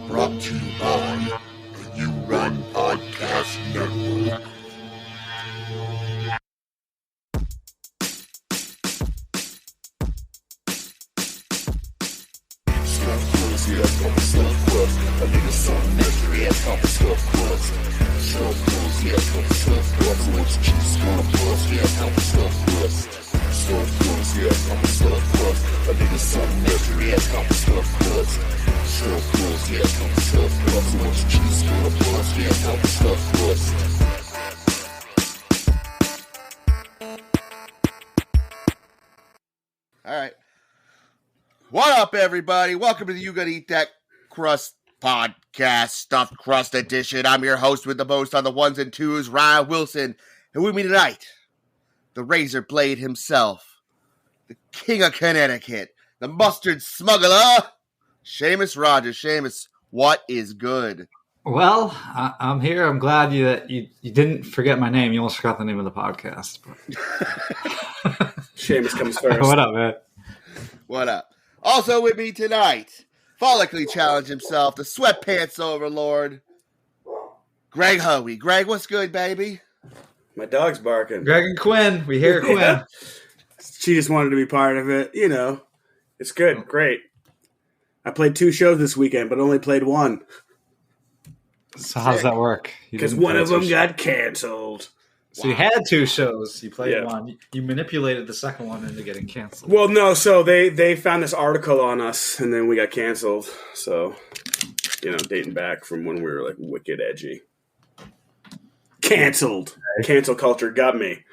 Brought to you by the You Run Podcast Network. Stuff crust, yeah, come stuff crust. I need a something extra, yeah, come stuff crust. Stuff crust, yeah, come stuff crust. What's cheese gonna bust, yeah, come stuff crust. Stuff crust, yeah, come stuff crust. I need a something extra, yeah, come stuff crust. Stuff crust, yeah, come stuff crust. What's cheese gonna bust, yeah, come stuff crust. All right. What up, everybody? Welcome to the You Gotta Eat That Crust podcast, Stuffed Crust Edition. I'm your host with the most on the ones and twos, Ryan Wilson. And with me tonight, the razor blade himself, the king of Connecticut, the mustard smuggler, Seamus Rogers. Seamus, what is good? Well, I'm here. I'm glad you didn't forget my name. You almost forgot the name of the podcast. Seamus comes first. What up, man? What up? Also with me tonight, follically challenged himself, the sweatpants overlord, Greg Hoey. Greg, what's good, baby? My dog's barking. Greg and Quinn. We hear Quinn. Yeah. She just wanted to be part of it. You know, it's good. Great. I played 2 shows this weekend, but only played 1. So how does that work? Because one of them got canceled. So you had 2 shows. You played one. You manipulated the second one into getting canceled. Well, no. So they found this article on us, and then we got canceled. So, you know, dating back from when we were like wicked edgy. Canceled. Cancel culture got me.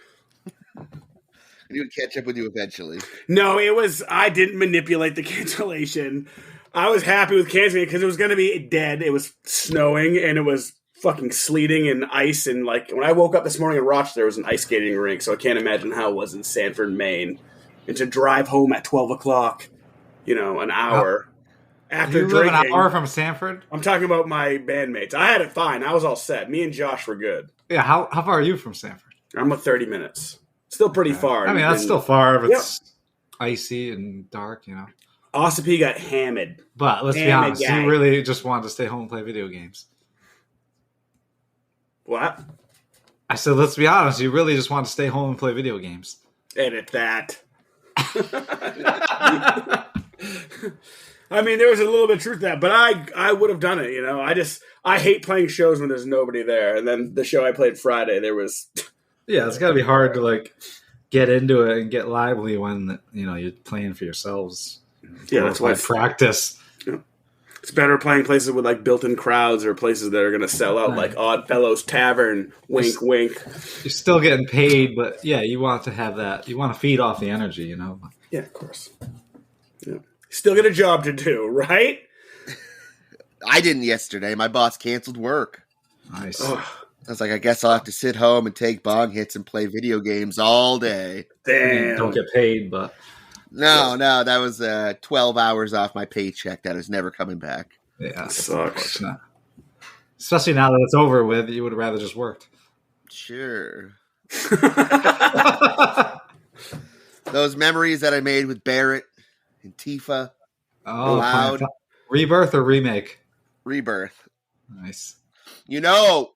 We would catch up with you eventually. No, I didn't manipulate the cancellation. I was happy with canceling it because it was going to be dead. It was snowing and it was fucking sleeting and ice. And like when I woke up this morning in Rochester, there was an ice skating rink. So I can't imagine how it was in Sanford, Maine. And to drive home at 12 o'clock, you know, an hour after you drinking. live an hour from Sanford? I'm talking about my bandmates. I had it fine. I was all set. Me and Josh were good. Yeah. How far are you from Sanford? I'm at 30 minutes. Still pretty far. I mean, that's still far if it's icy and dark, you know. Ossipee got hammered. But let's be honest, you really just wanted to stay home and play video games. What? I said, let's be honest, you really just want to stay home and play video games. Edit that. I mean, there was a little bit of truth to that, but I would have done it, you know. I hate playing shows when there's nobody there. And then the show I played Friday, there was... Yeah, it's got to be hard to like get into it and get lively when, you know, you're playing for yourselves. Yeah, that's why practice. It's better playing places with like built-in crowds or places that are going to sell out, like Odd Fellows Tavern. Wink, wink. You're still getting paid, but yeah, you want to have that. You want to feed off the energy, you know. Yeah, of course. Yeah, still got a job to do, right? I didn't yesterday. My boss canceled work. Nice. I was like, I guess I'll have to sit home and take bong hits and play video games all day. Damn. I mean, don't get paid, but... No, that was 12 hours off my paycheck that is never coming back. Yeah, that sucks. Especially now that it's over with, you would have rather just worked. Sure. Those memories that I made with Barrett and Tifa. Oh, Loud. Rebirth or remake? Rebirth. Nice. You know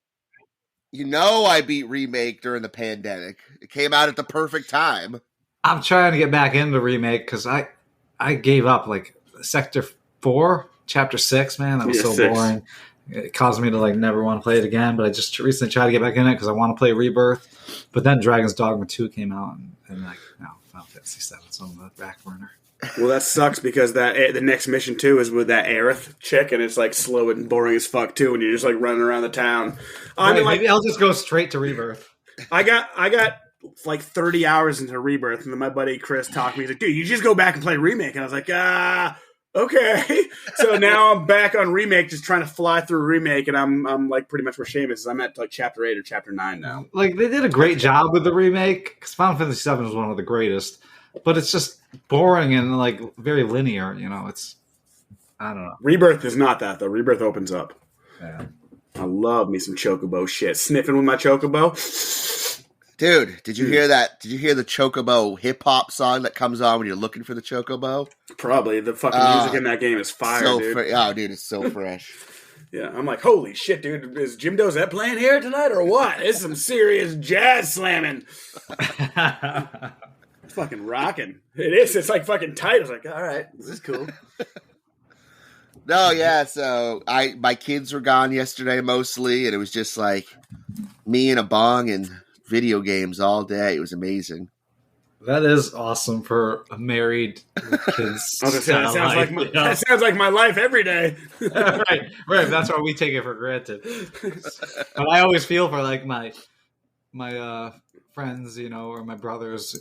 I beat Remake during the pandemic. It came out at the perfect time. I'm trying to get back into Remake because I gave up like Sector 4, Chapter 6, man. That was so 6. boring. It caused me to like never want to play it again, but I just recently tried to get back in it because I want to play Rebirth. But then Dragon's Dogma 2 came out and like, no, Final Fantasy 7's on the back burner. Well, that sucks because the next mission too is with that Aerith chick, and it's like slow and boring as fuck too, and you're just like running around the town. I mean, maybe I'll just go straight to Rebirth. I got like 30 hours into Rebirth, and then my buddy Chris talked to me. He's like, "Dude, you just go back and play Remake," and I was like, okay. So now I'm back on Remake, just trying to fly through Remake, and I'm like pretty much where Seamus is. I'm at like Chapter 8 or Chapter 9 now. Like they did a great job with the remake because Final Fantasy 7 was one of the greatest. But it's just boring and like very linear, you know. I don't know. Rebirth is not that though. Rebirth opens up. Yeah. I love me some Chocobo shit. Sniffing with my Chocobo. Dude, did you hear that? Did you hear the Chocobo hip hop song that comes on when you're looking for the Chocobo? Probably. The fucking music in that game is fire, dude. Oh, dude, it's so fresh. Yeah, I'm like, holy shit, dude. Is Jim Dozette playing here tonight or what? It's some serious jazz slamming. Fucking rocking. It is. It's like fucking tight. I was like, all right, this is cool. No, yeah. So my kids were gone yesterday mostly, and it was just like me and a bong and video games all day. It was amazing. That is awesome for a married kids. That sounds like my life every day. right. That's why we take it for granted. But I always feel for like my friends, or my brothers,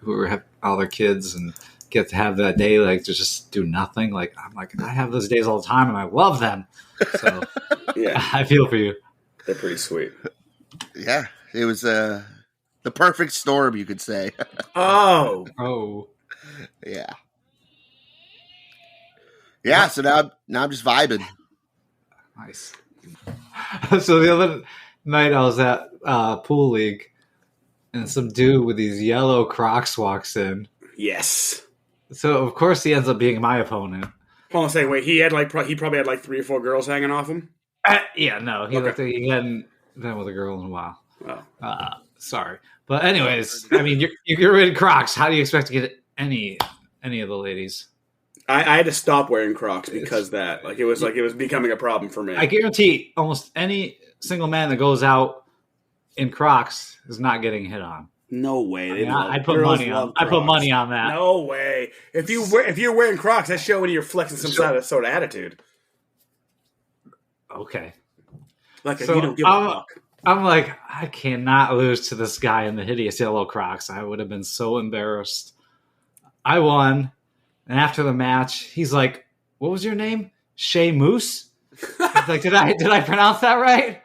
who have all their kids and get to have that day like to just do nothing. Like I'm like I have those days all the time and I love them. So yeah, I feel for you. They're pretty sweet. Yeah, it was the perfect storm, you could say. Oh. Yeah. Yeah, so now I'm just vibing. Nice. So the other night I was at Pool League and some dude with these yellow Crocs walks in. Yes. So of course he ends up being my opponent. Hold on a second, wait, he probably had like 3 or 4 girls hanging off him? Yeah, no, he looked like he hadn't been with a girl in a while. Oh. Sorry. But anyways, I mean, you're in Crocs. How do you expect to get any of the ladies? I had to stop wearing Crocs because that. Like it was becoming a problem for me. I guarantee almost any single man that goes out in Crocs is not getting hit on. No way. I put money on that. No way. If you're wearing Crocs, that's showing you're flexing some sort of attitude. Okay. Like you don't give a fuck. I'm like, I cannot lose to this guy in the hideous yellow Crocs. I would have been so embarrassed. I won. And after the match, he's like, what was your name? Shay Moose? He's like, did I pronounce that right?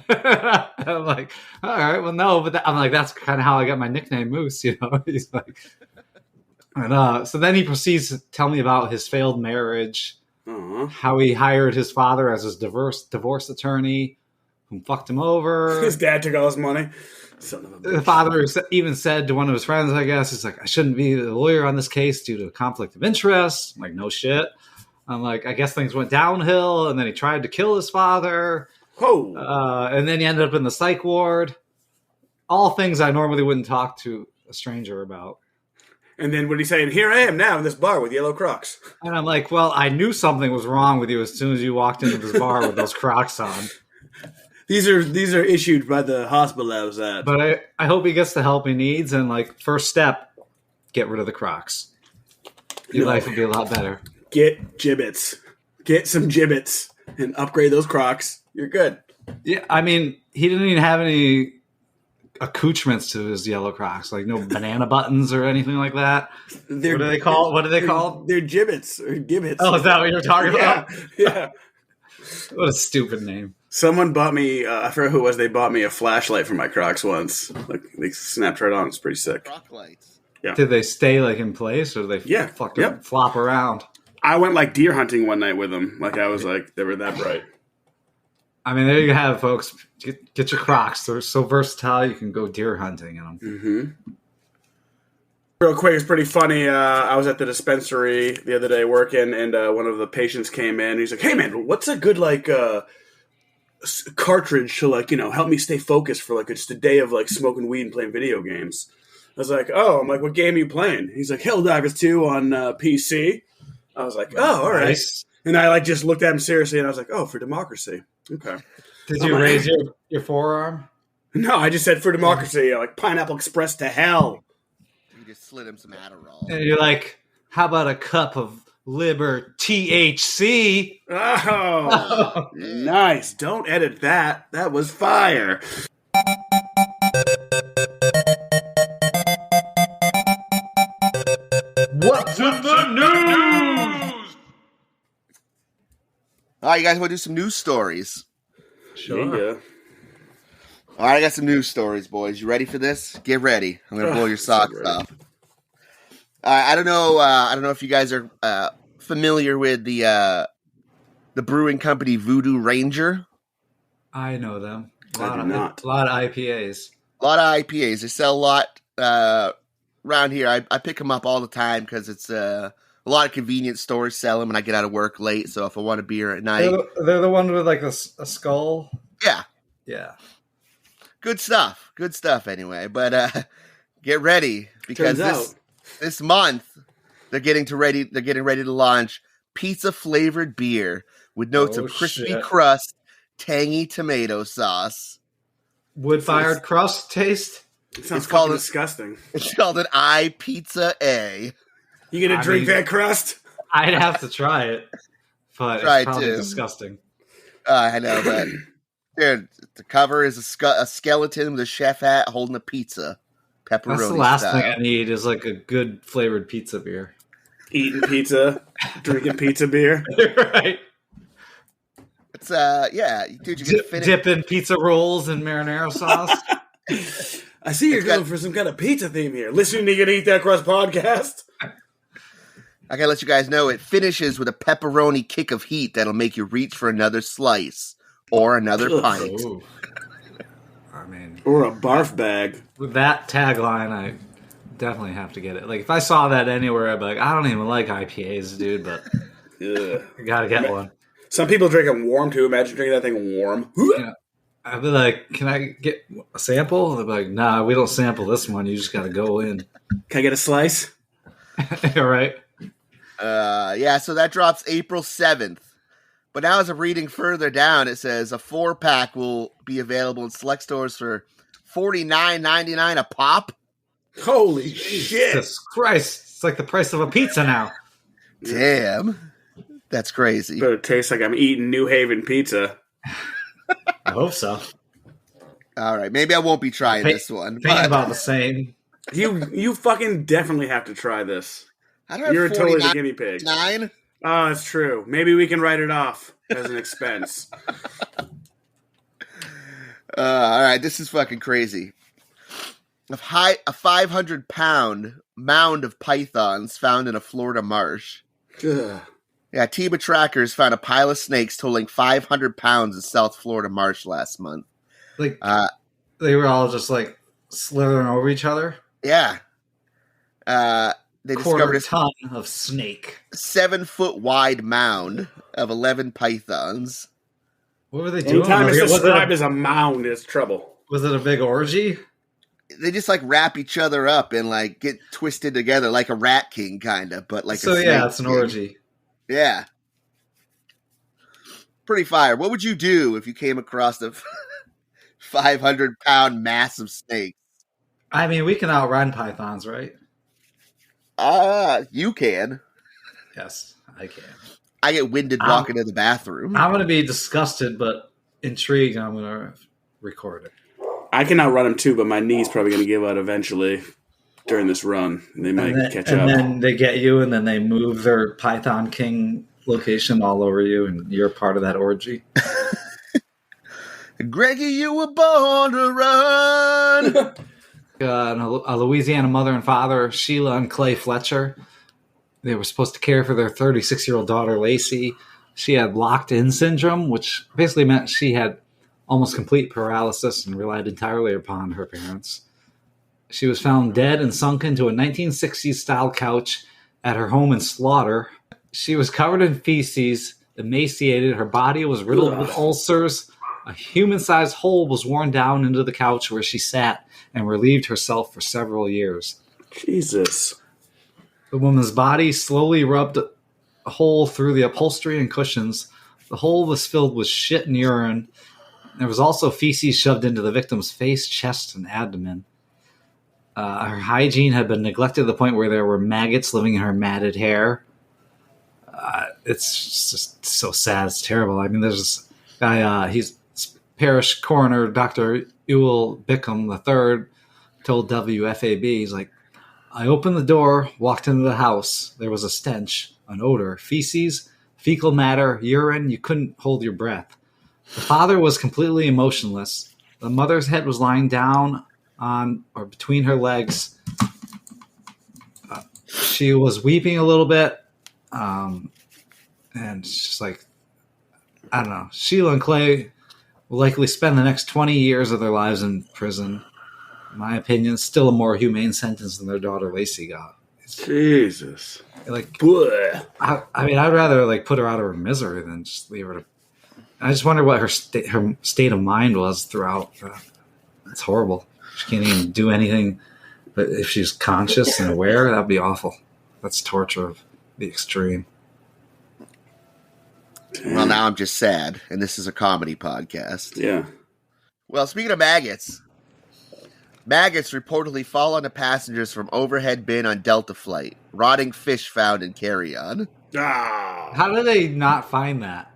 I'm like, all right, well, no. But I'm like, that's kind of how I got my nickname, Moose. He's like, and so then he proceeds to tell me about his failed marriage, how he hired his father as his divorce attorney, who fucked him over. His dad took all his money. Son of a bitch. The father even said to one of his friends, I guess, he's like, I shouldn't be the lawyer on this case due to a conflict of interest. I'm like, no shit. I'm like, I guess things went downhill, and then he tried to kill his father. Oh. And then he ended up in the psych ward. All things I normally wouldn't talk to a stranger about. And then what he saying? Here I am now in this bar with yellow Crocs. And I'm like, well, I knew something was wrong with you as soon as you walked into this bar with those Crocs on. These are issued by the hospital I was at. But I hope he gets the help he needs. And like first step, get rid of the Crocs. Your life would be a lot better. Get gibbets. Get some gibbets and upgrade those Crocs. You're good. Yeah, I mean, he didn't even have any accoutrements to his yellow Crocs, like no banana buttons or anything like that. What do they call? They're gibbets or gibbets. Oh, is that what you're talking about? Yeah. What a stupid name. Someone bought me, I forget who it was, they bought me a flashlight for my Crocs once. Like, they snapped right on. It's pretty sick. Croc lights. Yeah. Did they stay like in place or did they fucking flop around? I went like deer hunting one night with them. Like I was like, they were that bright. I mean, there you have it, folks. Get your Crocs. They're so versatile. You can go deer hunting in them. Mm-hmm. Real quick, it's pretty funny. I was at the dispensary the other day working, and one of the patients came in. He's like, "Hey, man, what's a good cartridge to help me stay focused for just a day of smoking weed and playing video games?" I was like, "Oh," I'm like, "What game are you playing?" He's like, "Helldivers 2 on PC." I was like, "Oh, all right." Nice. And I just looked at him seriously, and I was like, "Oh, for democracy." Okay. Did you raise your forearm? No, I just said for democracy. Like Pineapple Express to hell. You just slid him some Adderall. And you're like, how about a cup of liver THC? Oh, nice. Don't edit that. That was fire. What's in the news? All right, you guys want to do some news stories? Sure. Yeah. All right, I got some news stories, boys. You ready for this? Get ready. I'm gonna blow your socks off. I don't know if you guys are familiar with the brewing company Voodoo Ranger. I know them. I do not. A lot of IPAs. A lot of IPAs. They sell a lot around here. I pick them up all the time because it's a lot of convenience stores sell them when I get out of work late. So if I want a beer at night. They're the one with like a skull? Yeah. Yeah. Good stuff. Good stuff anyway. But get ready because this month they're getting ready to launch pizza flavored beer with notes of crispy crust, tangy tomato sauce. Wood-fired crust taste? It sounds fucking disgusting. It's called an I-Pizza-A. You gonna drink that crust? I'd have to try it, but it's probably disgusting. I know, but dude, the cover is a skeleton with a chef hat holding a pizza. Pepperoni That's the last style. thing I need is like a good flavored pizza beer. Eating pizza, drinking pizza beer. Right. It's dude, you can dip in pizza rolls and marinara sauce. I see you're going for some kind of pizza theme here. Listening to You Gonna Eat That Crust podcast. I gotta let you guys know it finishes with a pepperoni kick of heat that'll make you reach for another slice or another pint. Ooh. I mean, or a barf bag. With that tagline, I definitely have to get it. Like if I saw that anywhere, I'd be like, I don't even like IPAs, dude, but I gotta get one. Some people drink them warm too. Imagine drinking that thing warm. Yeah. I'd be like, can I get a sample? They'd be like, nah, we don't sample this one. You just gotta go in. Can I get a slice? All right. So that drops April 7th. But now as I'm reading further down, it says a 4-pack will be available in select stores for $49.99 a pop. Holy shit. Jesus Christ. It's like the price of a pizza now. Damn. That's crazy. But it tastes like I'm eating New Haven pizza. I hope so. All right. Maybe I won't be trying this one. Paying about the same. You fucking definitely have to try this. You're totally the guinea pig. $9? Oh, that's true. Maybe we can write it off as an expense. All right, this is fucking crazy. A 500-pound mound of pythons found in a Florida marsh. Ugh. Yeah, a team of trackers found a pile of snakes totaling 500 pounds in South Florida marsh last month. Like, they were all just like slithering over each other? Yeah. They discovered a ton of snake. 7-foot wide mound of 11 pythons. What were they doing? Anytime it's described as a mound, it's trouble. Was it a big orgy? They just like wrap each other up and like get twisted together like a rat king kind of, but like so yeah, it's an orgy. Yeah. Pretty fire. What would you do if you came across a 500-pound mass of snakes? I mean, we can outrun pythons, right? You can. Yes, I can. I get winded walking to the bathroom. I'm going to be disgusted, but intrigued. I'm going to record it. I can outrun them too, but my knee's probably going to give out eventually during this run. They might catch up. And then they get you, and then they move their Python King location all over you, and you're part of that orgy. Greggy, you were born to run. A Louisiana mother and father, Sheila and Clay Fletcher, they were supposed to care for their 36-year-old daughter, Lacey. She had locked-in syndrome, which basically meant she had almost complete paralysis and relied entirely upon her parents. She was found dead and sunk into a 1960s-style couch at her home in Slaughter. She was covered in feces, emaciated. Her body was riddled with ulcers. A human-sized hole was worn down into the couch where she sat and relieved herself for several years. Jesus. The woman's body slowly rubbed a hole through the upholstery and cushions. The hole was filled with shit and urine. There was also feces shoved into the victim's face, chest, and abdomen. Her hygiene had been neglected to the point where there were maggots living in her matted hair. It's just so sad. It's terrible. I mean, there's this guy, he's parish coroner, Dr. Ewell Bickham III, told WFAB, he's like, I opened the door, walked into the house. There was a stench, an odor, feces, fecal matter, urine. You couldn't hold your breath. The father was completely emotionless. The mother's head was lying down on or between her legs. She was weeping a little bit. And it's just like, I don't know. Sheila and Clay will likely spend the next 20 years of their lives in prison. in my opinion, still a more humane sentence than their daughter Lacey got. Jesus. Like, Blech. I mean, I'd rather like put her out of her misery than just leave her to. I just wonder what her state of mind was throughout. It's horrible. She can't even do anything. But if she's conscious and aware, that'd be awful. That's torture of the extreme. Well, now I'm just sad, and this is a comedy podcast. Yeah. Well, speaking of maggots reportedly fall on the passengers from overhead bin on Delta flight. Rotting fish found in carry-on. Ah. How do they not find that?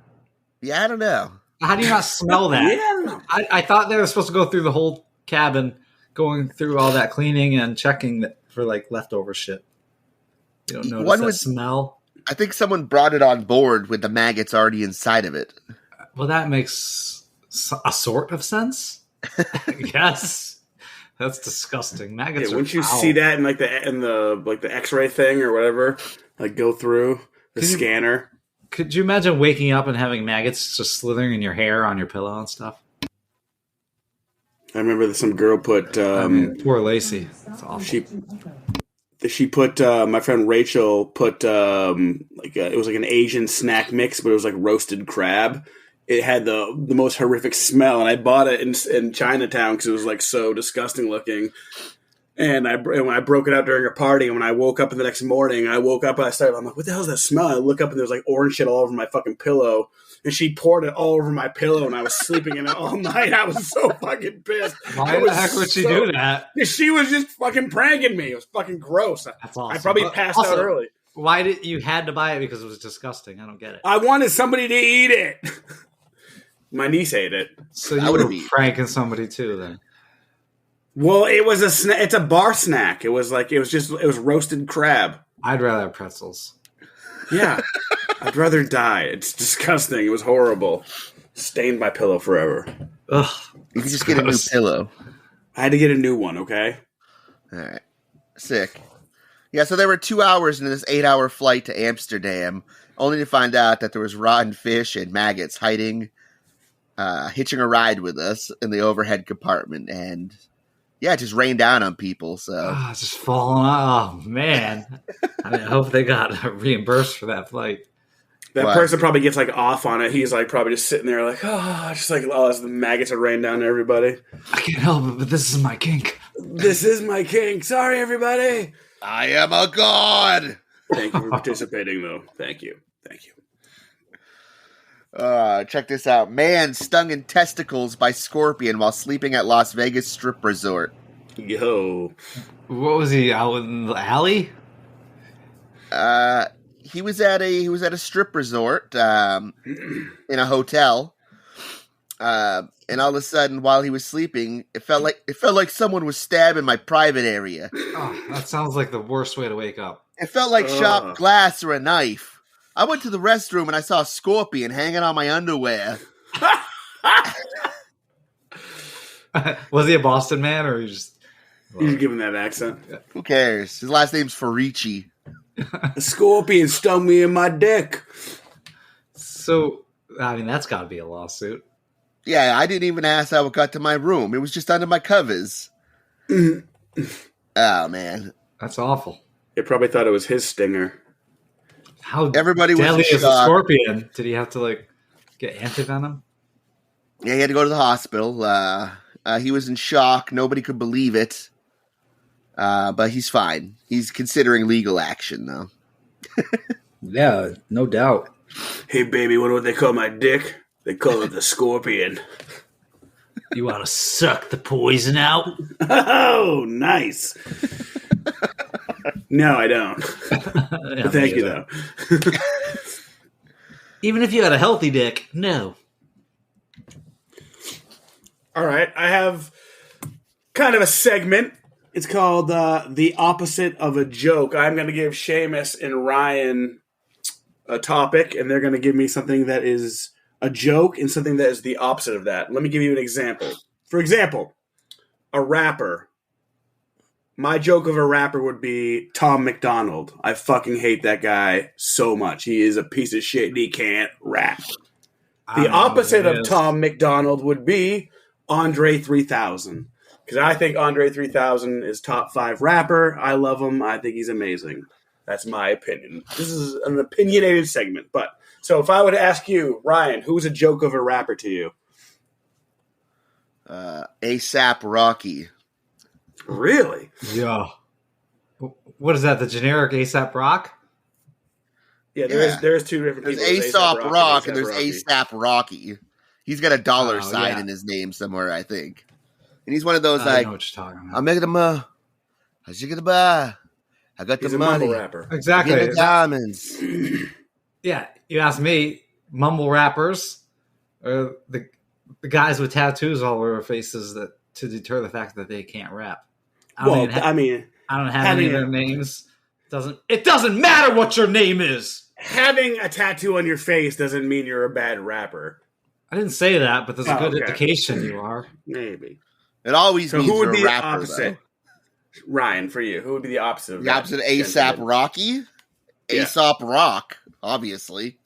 Yeah, I don't know. How do you not smell that? Yeah, I don't know. I thought they were supposed to go through the whole cabin, going through all that cleaning and checking that for like leftover shit. You don't notice that smell? I think someone brought it on board with the maggots already inside of it. Well, that makes a sort of sense. Yes. That's disgusting. Maggots are wouldn't you foul. see that in the X-ray thing or whatever? Like go through the scanner. Could you imagine waking up and having maggots just slithering in your hair, on your pillow and stuff? I remember that some girl put poor Lacey. That's awful. She put my friend Rachel put it was like an Asian snack mix, but it was like roasted crab. It had the most horrific smell, and I bought it in Chinatown because it was like so disgusting looking. And when I broke it out during a party, and when I woke up the next morning, I'm like, what the hell is that smell? I look up and there's like orange shit all over my fucking pillow. And she poured it all over my pillow, and I was sleeping in it all night. I was so fucking pissed. Why the heck would she do that? She was just fucking pranking me. It was fucking gross. That's awesome. I probably passed out early. Why did you had to buy it? Because it was disgusting. I don't get it. I wanted somebody to eat it. My niece ate it. So you were pranking somebody too, then? Well, it was it's a bar snack. It was roasted crab. I'd rather have pretzels. Yeah. I'd rather die. It's disgusting. It was horrible. Stained my pillow forever. Ugh. You can just get a new pillow. I had to get a new one, okay? All right. Sick. Yeah, so there were 2 hours into this 8-hour flight to Amsterdam, only to find out that there was rotten fish and maggots hitching a ride with us in the overhead compartment. And yeah, it just rained down on people. So it's just falling off. Oh, man. I hope they got reimbursed for that flight. That person probably gets like off on it. He's like probably just sitting there like, as the maggots are raining down to everybody. I can't help it, but this is my kink. This is my kink. Sorry, everybody. I am a god. Thank you for participating, though. Thank you. Check this out. Man stung in testicles by scorpion while sleeping at Las Vegas strip resort. Yo. What was he, out in the alley? He was at a strip resort in a hotel, and all of a sudden, while he was sleeping, it felt like someone was stabbing my private area. Oh, that sounds like the worst way to wake up. It felt like sharp glass or a knife. I went to the restroom and I saw a scorpion hanging on my underwear. Was he a Boston man, or he's giving that accent? Who cares? His last name's Farici. A scorpion stung me in my dick. So, I mean, that's got to be a lawsuit. Yeah, I didn't even ask how it got to my room. It was just under my covers. Oh, man. That's awful. They probably thought it was his stinger. How everybody deadly was is a scorpion? Did he have to, get antivenom? Yeah, he had to go to the hospital. He was in shock. Nobody could believe it. But he's fine. He's considering legal action, though. Yeah, no doubt. Hey, baby, what do they call my dick? They call it the scorpion. You want to suck the poison out? Oh, nice. No, I don't. Yeah, thank you, though. Even if you had a healthy dick, no. All right, I have kind of a segment. It's called The Opposite of a Joke. I'm going to give Seamus and Ryan a topic, and they're going to give me something that is a joke and something that is the opposite of that. Let me give you an example. For example, a rapper. My joke of a rapper would be Tom McDonald. I fucking hate that guy so much. He is a piece of shit and he can't rap. The opposite of Tom McDonald would be Andre 3000. Because I think Andre 3000 is top 5 rapper. I love him. I think he's amazing. That's my opinion. This is an opinionated segment. But so if I would ask you, Ryan, who's a joke of a rapper to you? ASAP Rocky. Really? Yeah. What is that? The generic ASAP Rock? Yeah, there's two different people. There's ASAP Rock and there's Rocky. ASAP Rocky. He's got a dollar sign yeah. in his name somewhere, I think. And he's one of those I like, know what you're talking about. I'm making the money. I should get the buy. I got He's the a money. mumble rapper. Exactly. Get the diamonds. Yeah, you ask me, mumble rappers are the guys with tattoos all over their faces that to deter the fact that they can't rap. I don't have any of their names. It doesn't matter what your name is. Having a tattoo on your face doesn't mean you're a bad rapper. I didn't say that, but there's a good okay. indication you are. Maybe. It always So means who would you're be a rapper, opposite? Ryan, for you, who would be the opposite of The that? opposite of ASAP Rocky? Yeah. ASAP Rock, obviously.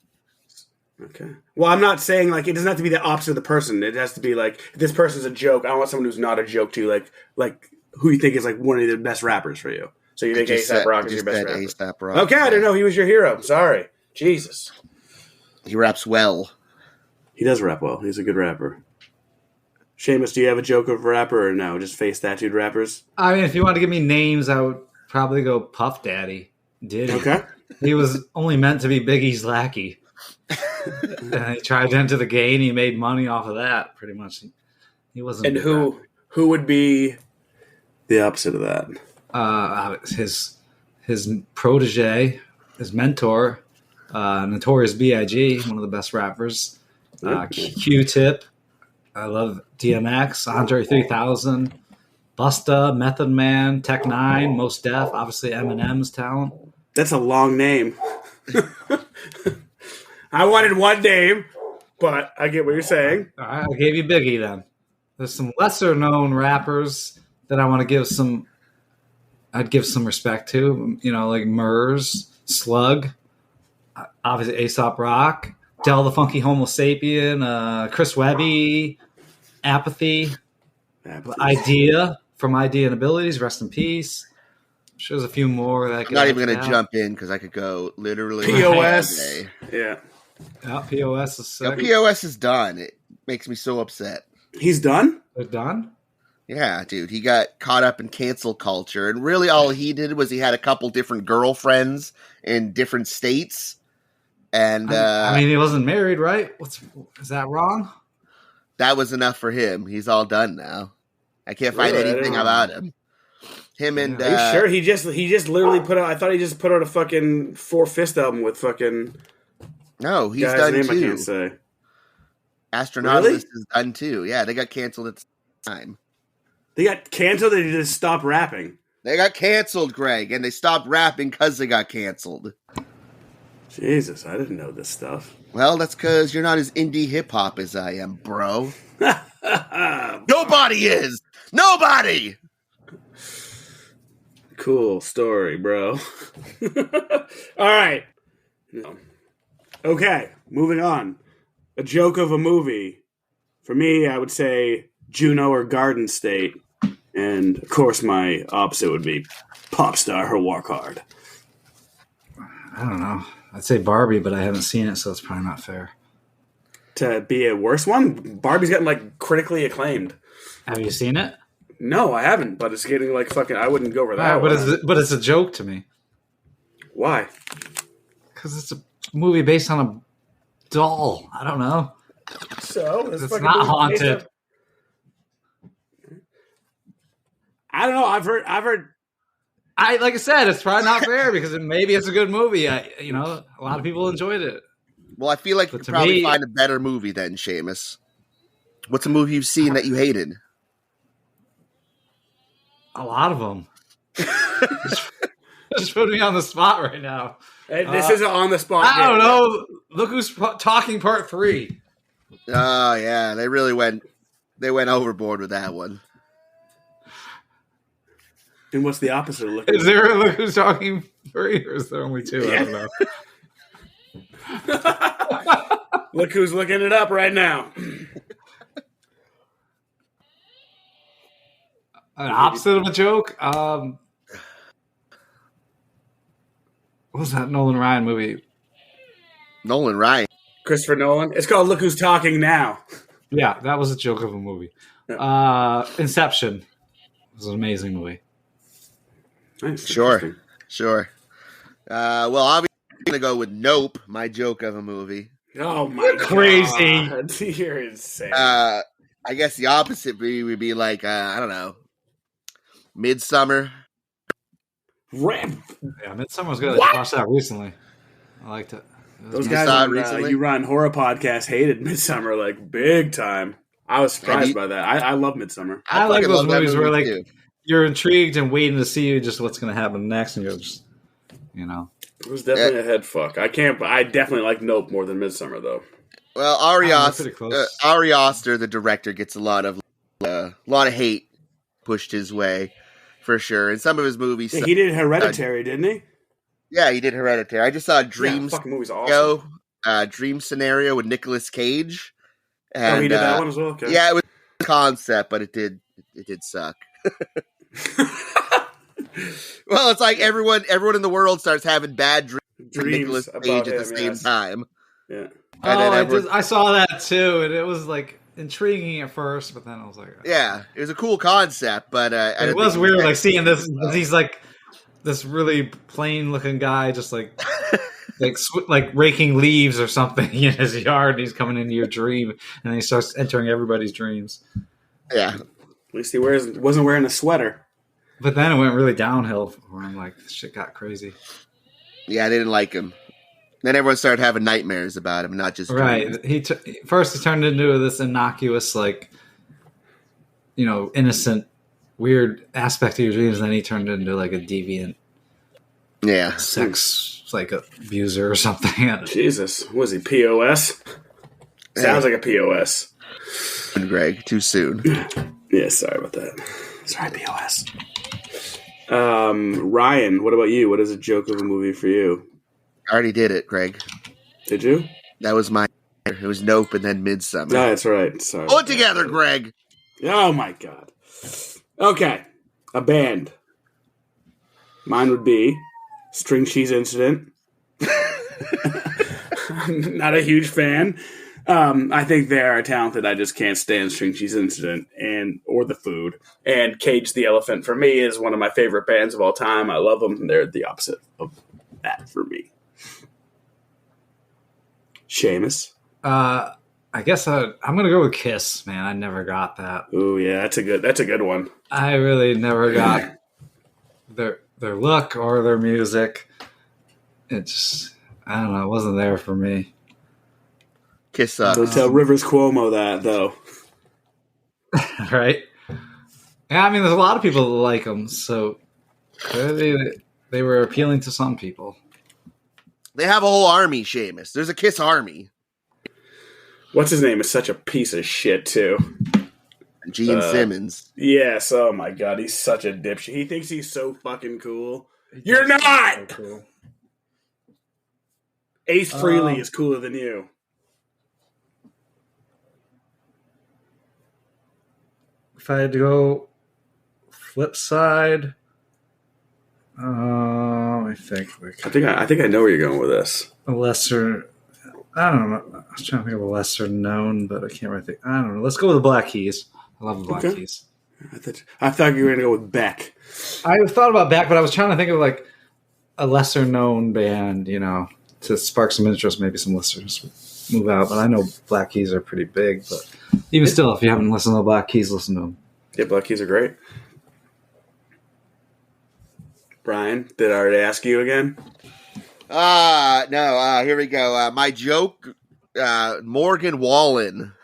Okay. Well, I'm not saying like it doesn't have to be the opposite of the person. It has to be like if this person's a joke. I want someone who's not a joke to you, like who you think is like one of the best rappers for you. So you think ASAP Rock is your best rapper? ASAP Rock. Okay, I didn't know he was your hero. Sorry. Jesus. He raps well. He does rap well. He's a good rapper. Seamus, do you have a joke of a rapper or no? Just face tattooed rappers? I mean, if you want to give me names, I would probably go Puff Daddy. Diddy. Okay. He was only meant to be Biggie's lackey. And he tried to enter the game. He made money off of that, pretty much. He wasn't. And who would be the opposite of that? His protege, his mentor, Notorious B.I.G., one of the best rappers. Q-Tip. I love DMX, Andre 3000, Busta, Method Man, Tech Nine, Mos Def, obviously Eminem's talent. That's a long name. I wanted one name, but I get what you're saying. All right, I gave you Biggie then. There's some lesser known rappers that I want to give some. I'd give some respect to, like Murs, Slug, obviously Aesop Rock, Del the Funky Homo Sapien, Chris Webby, Apathy, Idea from Idea and Abilities, rest in peace. I'm sure there's a few more that I I'm not even going to jump in because I could go literally POS. Yeah. POS is sick. POS is done. It makes me so upset. He's done? They're done? Yeah, dude. He got caught up in cancel culture, and really all he did was he had a couple different girlfriends in different states. And I mean, he wasn't married, right? Is that wrong? That was enough for him. He's all done now. I can't find anything about him. Him and are you sure he just literally put out? I thought he just put out a fucking 4-Fist album with fucking. No, he's guy's done name too. I can't say. Astronaut Really? is done too. Yeah, they got canceled at the time. They got canceled. They just stopped rapping. They got canceled, Greg, and they stopped rapping because they got canceled. Jesus, I didn't know this stuff. Well, that's because you're not as indie hip hop as I am, bro. Nobody is. Nobody. Cool story, bro. All right. Okay, moving on. A joke of a movie. For me, I would say Juno or Garden State. And, of course, my opposite would be Pop Star or Walk Hard. I don't know. I'd say Barbie, but I haven't seen it, so it's probably not fair. To be a worse one, Barbie's gotten, critically acclaimed. Have you seen it? No, I haven't, but it's getting, fucking... I wouldn't go over that but it's a joke to me. Why? Because it's a movie based on a doll. I don't know. So? It's not haunted. I don't know. I've heard... Like I said, it's probably not fair because maybe it's a good movie. A lot of people enjoyed it. Well, I feel like you could probably find a better movie than Seamus. What's a movie you've seen that you hated? A lot of them. Just put me on the spot right now. This isn't on the spot. I don't know. Look who's talking part 3. Oh, yeah. They really went overboard with that one. And what's the opposite of Look Is there a Look Who's Talking 3 or is there only 2? Yeah. I don't know. Look who's looking it up right now. An opposite of a joke. What was that Nolan Ryan movie? Nolan Ryan. Christopher Nolan. It's called Look Who's Talking Now. Yeah, that was a joke of a movie. Inception was an amazing movie. Nice, Sure. Well, obviously, I'm going to go with Nope, my joke of a movie. Oh my god. Crazy. You're insane. I guess the opposite would be like, I don't know, Midsummer. Ramp. Yeah, Midsummer was good. I watched that recently. I liked it. Those You guys saw it on recently? You Run Horror Podcast hated Midsummer like big time. I was surprised by that. I love Midsummer. I like fucking those love that movies where movie, like too. you're intrigued and waiting to see just what's going to happen next, and you're just, It was definitely a head fuck. I definitely like Nope more than Midsummer though. Well, pretty Ari close. Aster, the director, gets a lot of hate pushed his way, for sure. And some of his movies, Yeah, he did Hereditary, didn't he? yeah, he did Hereditary. I just saw Yeah, fucking movie's awesome. Dream Scenario with Nicolas Cage. And, Oh, he did that one as well. Okay. Yeah, it was a concept, but it did suck. Well, it's like everyone in the world starts having bad dreams of Nicolas about Cage at the him, same yes. time. Yeah. And then I saw that too, and it was like intriguing at first, but then I was like, yeah, it was a cool concept, but it was weird, like seeing this. He's like this really plain looking guy, just like like raking leaves or something in his yard. And he's coming into your dream, and then he starts entering everybody's dreams. Yeah, At least he wasn't wearing a sweater. But then it went really downhill for him. Like shit got crazy. yeah, I didn't like him. Then everyone started having nightmares about him, not just Right. dreams. First he turned into this innocuous, like, innocent, weird aspect of your dreams. And then he turned into like a deviant Yeah, sex, like abuser or something. Jesus, was he POS? Sounds like a POS. Greg, too soon. Yeah, sorry about that. Sorry, POS. Ryan, what about you? What is a joke of a movie for you? I already did it, Greg. Did you? That was my. It was Nope and then Midsummer. No, that's right. Sorry. Pull it together, Greg. Oh my god. Okay, a band. Mine would be String Cheese Incident. I'm not a huge fan. I think they are talented. I just can't stand String Cheese Incident or the food. And Cage the Elephant for me is one of my favorite bands of all time. I love them. They're the opposite of that for me. Seamus. I guess I'm gonna go with Kiss, man. I never got that. Oh yeah, that's a good one. I really never got their look or their music. It just, I don't know, it wasn't there for me. Kiss sucks. Don't tell Rivers Cuomo that though. Right? Yeah, I mean, there's a lot of people that like them, so they were appealing to some people. They have a whole army, Seamus. There's a Kiss army. What's his name is such a piece of shit too. Gene Simmons. Yes, oh my god, he's such a dipshit. He thinks he's so fucking cool. You're not! So cool. Ace Frehley is cooler than you. If I had to go flip side, I think I think I know where you're going with this. a lesser. I don't know. I was trying to think of a lesser known, but I can't really think. I don't know. Let's go with the Black Keys. I love the Black Okay. Keys. I thought you were going to go with Beck. I thought about Beck, but I was trying to think of like a lesser known band, to spark some interest. Maybe some listeners move out. But I know Black Keys are pretty big. But even still, if you haven't listened to the Black Keys, listen to them. Yeah, Black Keys are great. Brian, did I already ask you again? No, here we go. My joke, Morgan Wallen,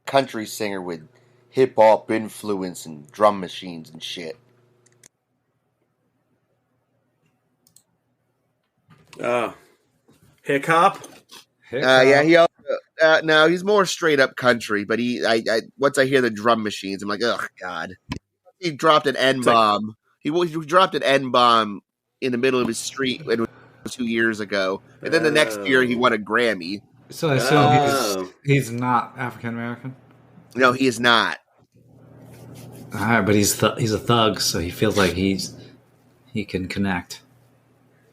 country singer with hip-hop influence and drum machines and shit. Hick Hop? Yeah, he also, no, he's more straight-up country, but once I hear the drum machines, I'm like, oh, God. He dropped an N-bomb. He dropped an N-bomb in the middle of his street 2 years ago, and then the next year he won a Grammy. So I assume he's not African American. No, he is not. All right, but he's a thug, so he feels like he can connect.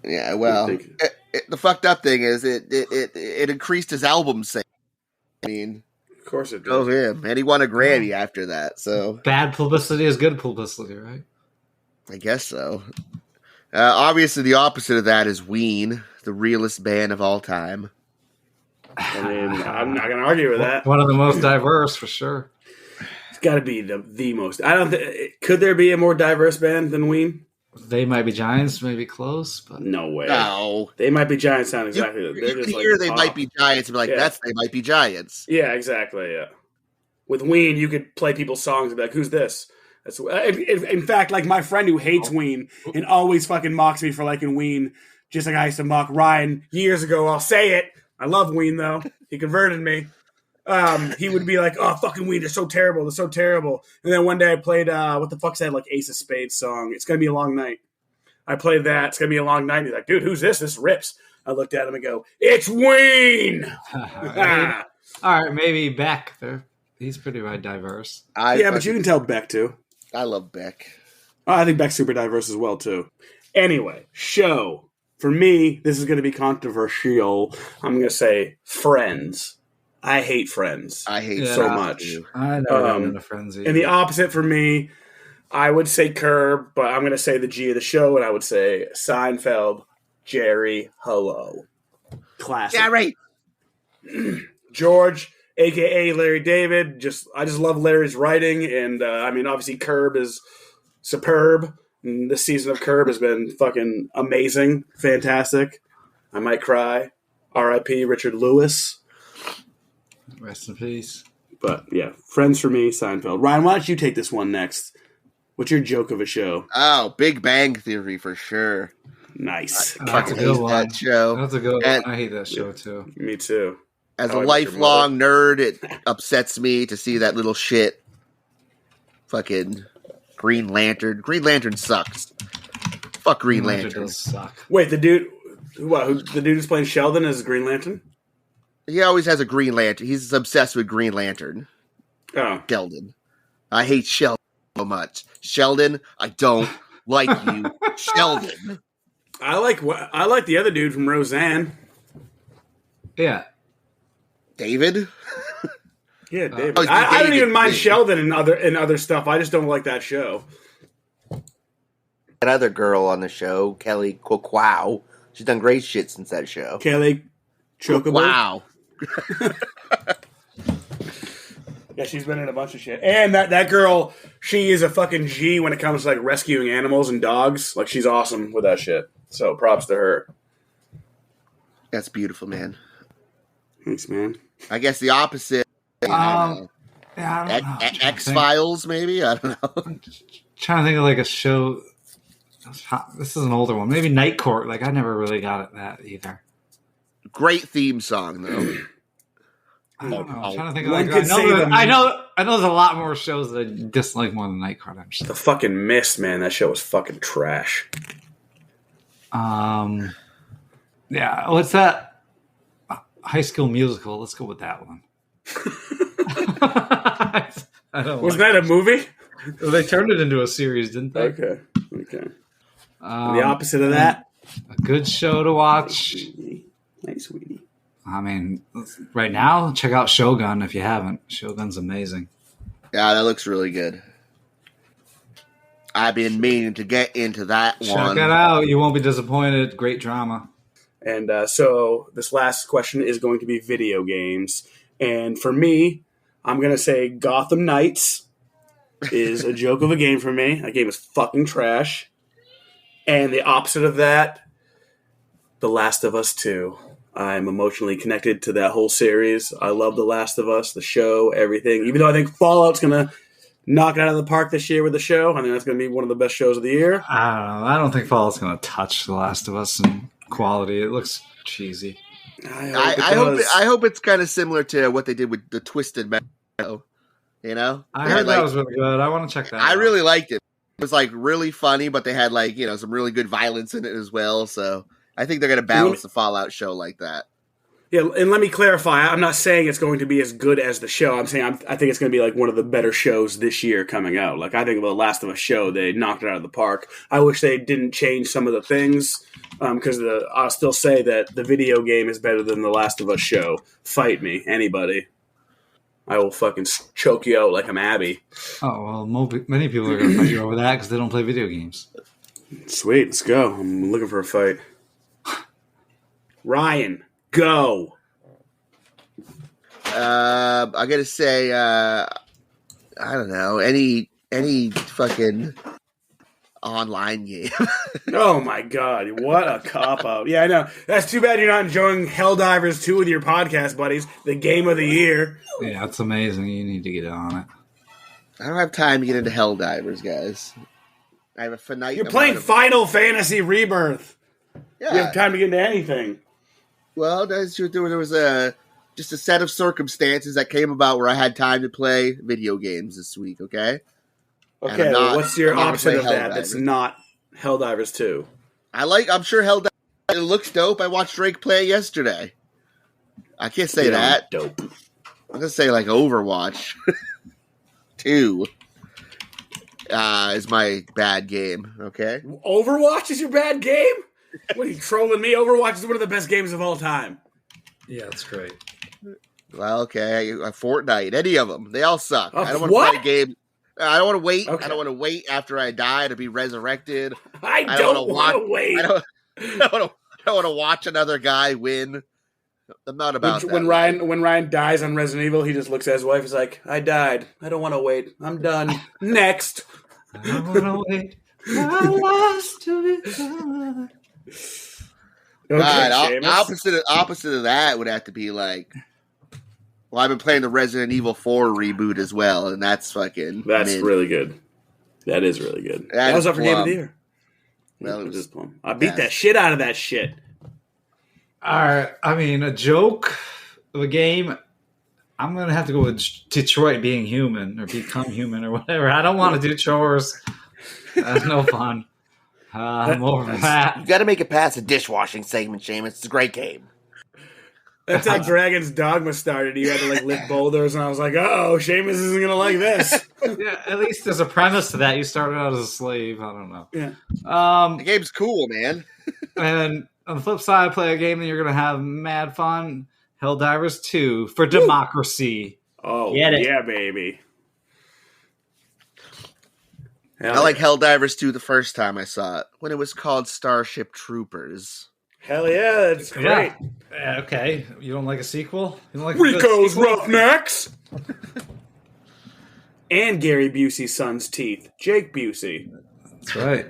Yeah, well, the fucked up thing is it increased his album sales. I mean, Of course it oh does. him, and he won a Grammy after that. So Bad publicity is good publicity, right? I guess so. Obviously, the opposite of that is Ween, the realest band of all time. I mean, I'm not going to argue with that. One of the most diverse, for sure. It's got to be the most. I don't. Could there be a more diverse band than Ween? They Might Be Giants, maybe close, but No way. No, They Might Be Giants sound exactly. You They're can just hear like They pop. Might Be Giants and be like, Yeah. that's They Might Be Giants. Yeah, exactly. Yeah. With Ween, you could play people's songs and be like, "Who's this?" That's in fact, like my friend who hates Ween and always fucking mocks me for liking Ween, just like I used to mock Ryan years ago. I'll say it. I love Ween though. He converted me. He would be like, "Oh, fucking Ween, they're so terrible. They're so terrible." And then one day I played what the fuck's that like Ace of Spades song? It's gonna be a long night. I played that. It's gonna be a long night. He's like, "Dude, who's this? This rips." I looked at him and go, "It's Ween." all right, maybe Beck. He's pretty diverse. Yeah, but you can tell Beck too. I love Beck. Oh, I think Beck's super diverse as well, too. Anyway, show. For me, this is going to be controversial. I'm going to say Friends. I hate Friends. I hate Yeah, so I much. I never got into Frenzy. And the opposite for me, I would say Curb, but I'm going to say the G of the show, and I would say Seinfeld, Jerry, hello. Classic. Jerry. George, a.k.a. Larry David. I just love Larry's writing, and I mean, obviously, Curb is superb. And this season of Curb has been fucking amazing, fantastic. I might cry. R.I.P. Richard Lewis. Rest in peace. But yeah, Friends for me, Seinfeld. Ryan, why don't you take this one next? What's your joke of a show? Oh, Big Bang Theory for sure. Nice. That's a hate good one. that show. That's a good And- one. I hate that show too. Me too. As How a I Met Your lifelong nerd, it upsets me to see that little shit. Fucking Green Lantern. Green Lantern sucks. Fuck Green Lantern. does suck. Wait, the dude the dude who's playing Sheldon as Green Lantern? He always has a Green Lantern. He's obsessed with Green Lantern. Oh. Sheldon. I hate Sheldon so much. Sheldon, I don't like you. Sheldon. I like the other dude from Roseanne. Yeah. David? Yeah, David. Oh, I don't David. even mind Sheldon and other stuff. I just don't like that show. That other girl on the show, Kelly Wow. She's done great shit since that show. Kelly Chocobo. Wow. Yeah, she's been in a bunch of shit. And that girl, she is a fucking G when it comes to like rescuing animals and dogs. Like she's awesome with that shit. So props to her. That's beautiful, man. Thanks, man. I guess the opposite. Yeah, I don't know. X-Files, maybe? I don't know. Trying to think of like a show. This is an older one. Maybe Night Court. Like I never really got at that either. Great theme song, though. I don't know. I'm trying to think of One like, could say I know there's a lot more shows that I dislike more than Night Court. I'm just, The fucking Mist, man. That show was fucking trash. yeah. What's that? High School Musical. Let's go with that one. I don't Wasn't like that a movie? They turned it into a series, didn't they? Okay. The opposite of that. A good show to watch. Nice, sweetie. I mean, right now, check out Shogun if you haven't. Shogun's amazing. Yeah, that looks really good. I've been meaning to get into that one. Check it out. You won't be disappointed. Great drama. And so this last question is going to be video games. And for me, I'm going to say Gotham Knights is a joke of a game for me. That game is fucking trash. And the opposite of that, The Last of Us 2. I'm emotionally connected to that whole series. I love The Last of Us, the show, everything. Even though I think Fallout's going to knock it out of the park this year with the show. I think that's going to be one of the best shows of the year. I don't know. I don't think Fallout's going to touch The Last of Us in quality. It looks cheesy. I hope it's kind of similar to what they did with the Twisted Metal. You know? I heard that was really good. I want to check that out. I really liked it. It was like really funny, but they had like, some really good violence in it as well. So I think they're going to balance the Fallout show like that. Yeah, and let me clarify. I'm not saying it's going to be as good as the show. I'm saying I think it's going to be like one of the better shows this year coming out. Like I think The Last of Us show, they knocked it out of the park. I wish they didn't change some of the things because I'll still say that the video game is better than The Last of Us show. Fight me, anybody. I will fucking choke you out like I'm Abby. Oh, well, many people are going to fight you over that because they don't play video games. Sweet, let's go. I'm looking for a fight. Ryan, go. I gotta say, I don't know, any fucking online game. Oh my god, what a cop out. Yeah, I know. That's too bad you're not enjoying Helldivers 2 with your podcast buddies, the game of the year. Yeah, it's amazing. You need to get on it. I don't have time to get into Helldivers, guys. I have a finite. You're playing Final Fantasy Rebirth. Yeah. You have time to get into anything. Well, that's true. There was just a set of circumstances that came about where I had time to play video games this week. Okay. Okay. Well, what's your opposite of that? That's not Helldivers 2. I'm sure Helldivers. It looks dope. I watched Drake play yesterday. I can't say that. Dope. I'm gonna say like Overwatch 2 is my bad game. Okay. Overwatch is your bad game? What are you trolling me? Overwatch is one of the best games of all time. Yeah, that's great. Well, okay. Fortnite, any of them, they all suck. I don't want what? to play a game. I don't want to wait. Okay. I don't want to wait after I die to be resurrected. I don't want to wait. I don't want to watch another guy win. I'm not about that. When Ryan dies on Resident Evil, he just looks at his wife. He's like, "I died. I don't want to wait. I'm done. Next." I don't want to wait. I lost to be done. Okay, opposite of that would have to be like, well, I've been playing the Resident Evil 4 reboot as well, and that's fucking. Really good. That is really good. That was up for Game of the plum. Year. Well, it was plum. I beat that shit out of that shit. All right. I mean, a joke of a game. I'm going to have to go with Detroit being human or become human or whatever. I don't want to do chores. That's no fun. I'm over that. You got to make it past the dishwashing segment, Seamus. It's a great game. That's how Dragon's Dogma started. You had to like lift boulders, and I was like, "Oh, Seamus isn't gonna like this." Yeah, at least there's a premise to that. You started out as a slave. I don't know. Yeah. The game's cool, man. And on the flip side, play a game that you're gonna have mad fun. Helldivers 2 for democracy. Oh, Get it. Yeah, baby. I like Helldivers 2 the first time I saw it, when it was called Starship Troopers. Hell yeah, that's great. Yeah. Okay. You don't like a sequel? You don't like Rico's Roughnecks! And Gary Busey's son's teeth, Jake Busey. That's right.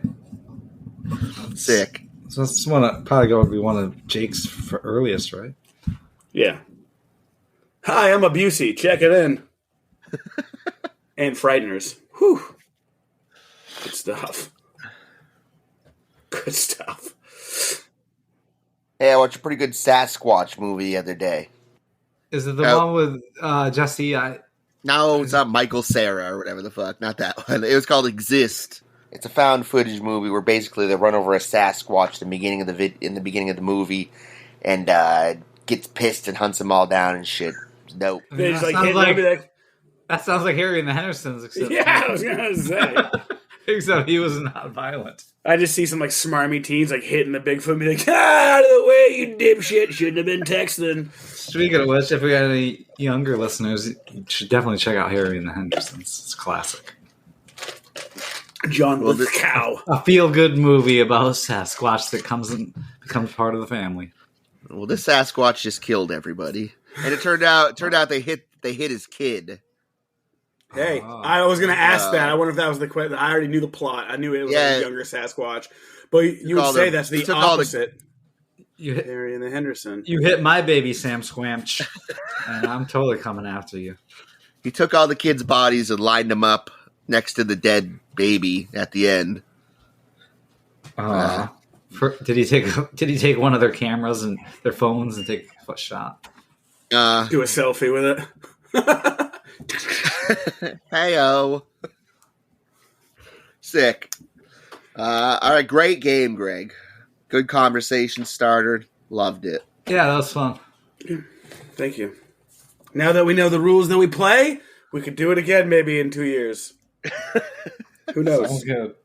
Sick. So that's probably going to be one of Jake's for earliest, right? Yeah. Hi, I'm a Busey. Check it in. And Frighteners. Whew. Good stuff. Good stuff. Hey, I watched a pretty good Sasquatch movie the other day. Is it the one with Jesse? No, it's not Michael Cera or whatever the fuck. Not that one. It was called Exist. It's a found footage movie where basically they run over a Sasquatch in the beginning of the movie, and gets pissed and hunts them all down and shit. It's dope. I mean, that sounds like Harry and the Hendersons. Except I was gonna say. Except he was not violent. I just see some like smarmy teens like hitting the Bigfoot and be like, out of the way, you dipshit. Shouldn't have been texting. Speaking of which, if we got any younger listeners, you should definitely check out Harry and the Hendersons. It's a classic. John Lithgow. A feel-good movie about a Sasquatch that becomes part of the family. Well, this Sasquatch just killed everybody, and it turned out they hit his kid. Hey, I was going to ask that. I wonder if that was the question. I already knew the plot. I knew it was a younger Sasquatch. But you would say that's the opposite. Harry and the Henderson. You hit my baby, Sam Squamch, and I'm totally coming after you. He took all the kids' bodies and lined them up next to the dead baby at the end. Did he take one of their cameras and their phones and take a shot? Do a selfie with it. Hey-o. Sick. All right, great game, Greg. Good conversation starter. Loved it. Yeah, that was fun. Thank you. Now that we know the rules that we play, we could do it again maybe in 2 years. Who knows? Sounds good.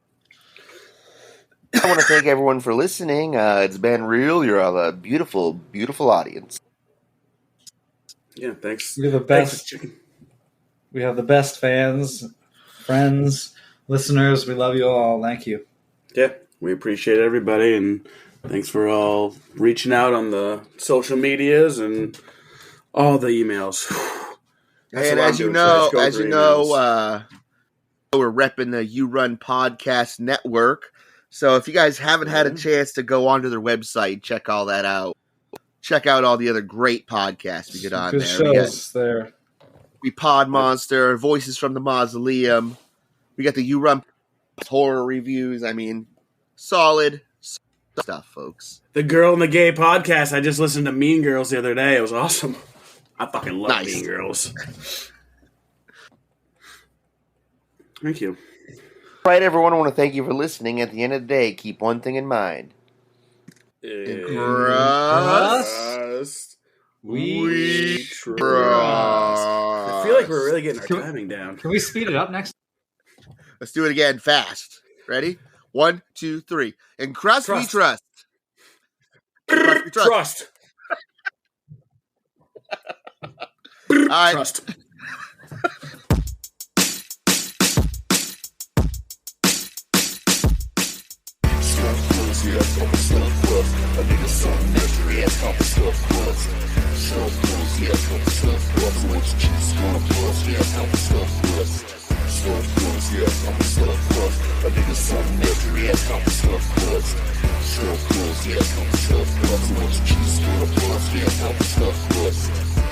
I want to thank everyone for listening. It's been real. You're all a beautiful, beautiful audience. Yeah, thanks. You're the Thanks, best. chicken. We have the best fans, friends, listeners. We love you all. Thank you. Yeah, we appreciate everybody, and thanks for all reaching out on the social medias and all the emails. That's And what I'm as you doing, so I know, just go through emails. We're repping the You Run Podcast Network. So if you guys haven't had a chance to go onto their website, check all that out. Check out all the other great podcasts we get on Good there. shows there. We Pod Monster, Voices from the Mausoleum. We got the You Run horror reviews. I mean, solid stuff, folks. The Girl and the Gay podcast. I just listened to Mean Girls the other day. It was awesome. I fucking love Nice. Mean Girls. Thank you. All right, everyone, I want to thank you for listening. At the end of the day, keep one thing in mind. Crust We trust. I feel like we're really getting our timing down. Can we speed it up next? Let's do it again fast. Ready? 1, 2, 3. In Crust We Trust. Trust. Crust We Trust. Trust. All right. Trust. Stuff,